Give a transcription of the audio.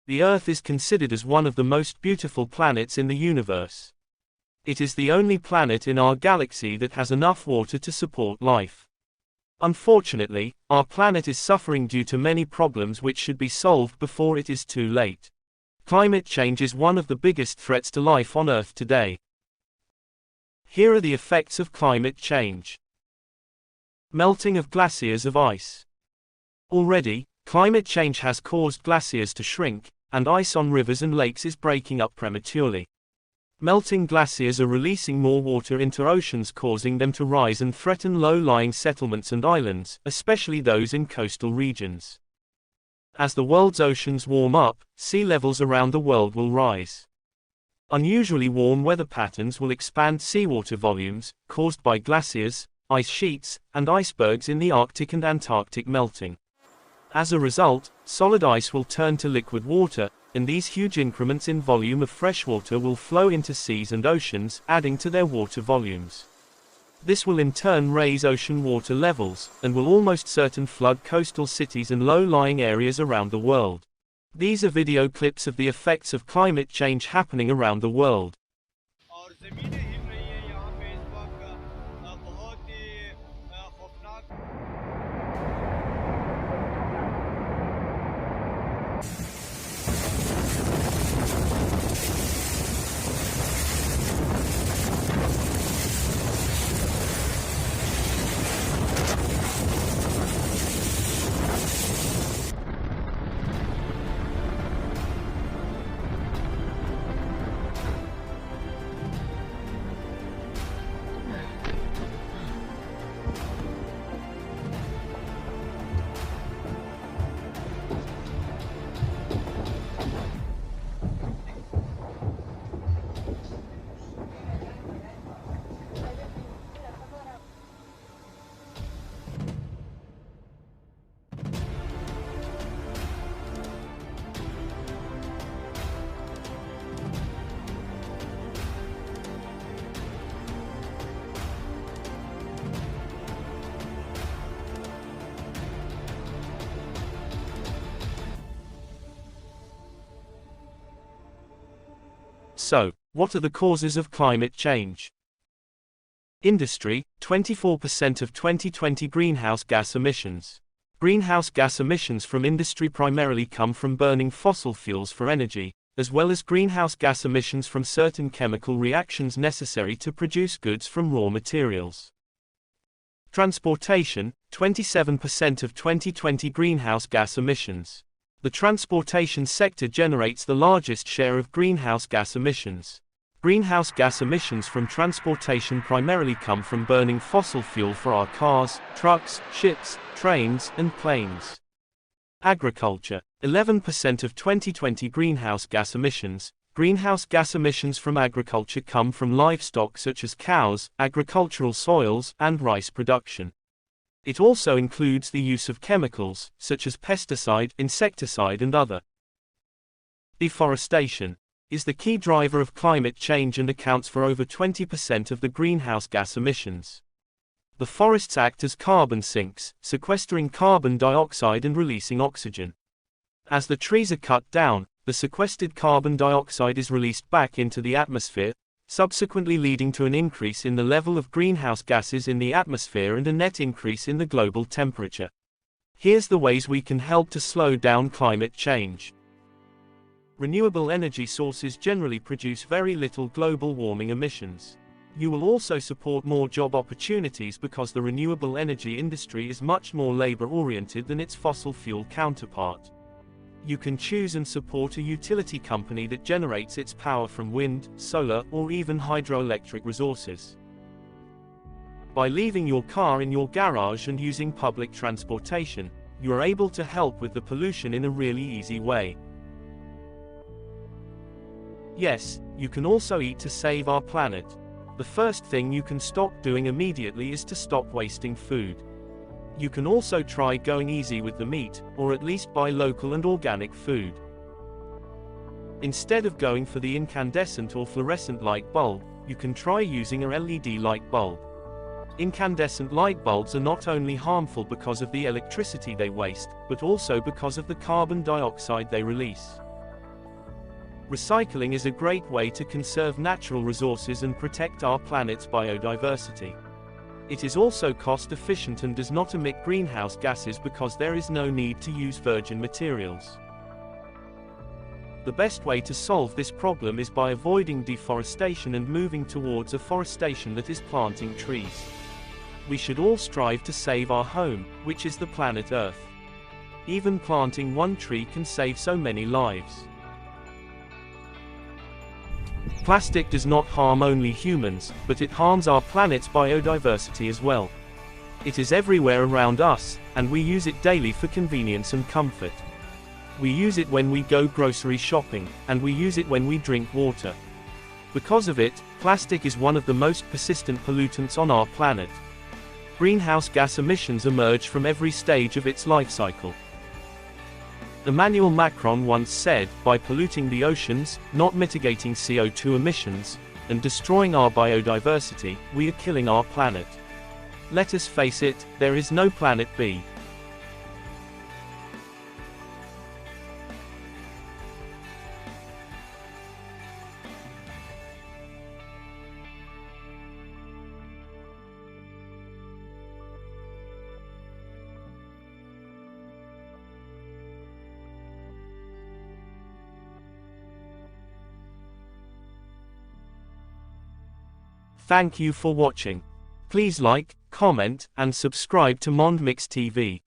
The Earth is considered as one of the most beautiful planets in the universe. It is the only planet in our galaxy that has enough water to support life. Unfortunately, our planet is suffering due to many problems which should be solved before it is too late. Climate change is one of the biggest threats to life on Earth today. Here are the effects of climate change. Melting of glaciers of ice. Already, climate change has caused glaciers to shrink, and ice on rivers and lakes is breaking up prematurely. Melting glaciers are releasing more water into oceans, causing them to rise and threaten low-lying settlements and islands, especially those in coastal regions. As the world's oceans warm up, sea levels around the world will rise. Unusually warm weather patterns will expand seawater volumes, caused by glaciers, ice sheets, and icebergs in the Arctic and Antarctic melting. As a result, solid ice will turn to liquid water, and these huge increments in volume of fresh water will flow into seas and oceans, adding to their water volumes. This will in turn raise ocean water levels, and will almost certain flood coastal cities and low-lying areas around the world. These are video clips of the effects of climate change happening around the world. So, what are the causes of climate change? Industry, 24% of 2020 greenhouse gas emissions. Greenhouse gas emissions from industry primarily come from burning fossil fuels for energy, as well as greenhouse gas emissions from certain chemical reactions necessary to produce goods from raw materials. Transportation, 27% of 2020 greenhouse gas emissions. The transportation sector generates the largest share of greenhouse gas emissions. Greenhouse gas emissions from transportation primarily come from burning fossil fuel for our cars, trucks, ships, trains, and planes. Agriculture, 11% of 2020 greenhouse gas emissions. Greenhouse gas emissions from agriculture come from livestock such as cows, agricultural soils, and rice production. It also includes the use of chemicals, such as pesticide, insecticide and other. Deforestation is the key driver of climate change and accounts for over 20% of the greenhouse gas emissions. The forests act as carbon sinks, sequestering carbon dioxide and releasing oxygen. As the trees are cut down, the sequestered carbon dioxide is released back into the atmosphere, subsequently leading to an increase in the level of greenhouse gases in the atmosphere and a net increase in the global temperature. Here's the ways we can help to slow down climate change. Renewable energy sources generally produce very little global warming emissions. You will also support more job opportunities because the renewable energy industry is much more labor-oriented than its fossil fuel counterpart. You can choose and support a utility company that generates its power from wind, solar, or even hydroelectric resources. By leaving your car in your garage and using public transportation, you are able to help with the pollution in a really easy way. Yes, you can also eat to save our planet. The first thing you can stop doing immediately is to stop wasting food. You can also try going easy with the meat, or at least buy local and organic food. Instead of going for the incandescent or fluorescent light bulb, you can try using a LED light bulb. Incandescent light bulbs are not only harmful because of the electricity they waste, but also because of the carbon dioxide they release. Recycling is a great way to conserve natural resources and protect our planet's biodiversity. It is also cost-efficient and does not emit greenhouse gases because there is no need to use virgin materials. The best way to solve this problem is by avoiding deforestation and moving towards afforestation, that is, planting trees. We should all strive to save our home, which is the planet Earth. Even planting one tree can save so many lives. Plastic does not harm only humans, but it harms our planet's biodiversity as well. It is everywhere around us, and we use it daily for convenience and comfort. We use it when we go grocery shopping, and we use it when we drink water. Because of it, plastic is one of the most persistent pollutants on our planet. Greenhouse gas emissions emerge from every stage of its life cycle. Emmanuel Macron once said, "By polluting the oceans, not mitigating CO2 emissions, and destroying our biodiversity, we are killing our planet." Let us face it, there is no planet B. Thank you for watching. Please like, comment, and subscribe to Mond Mix TV.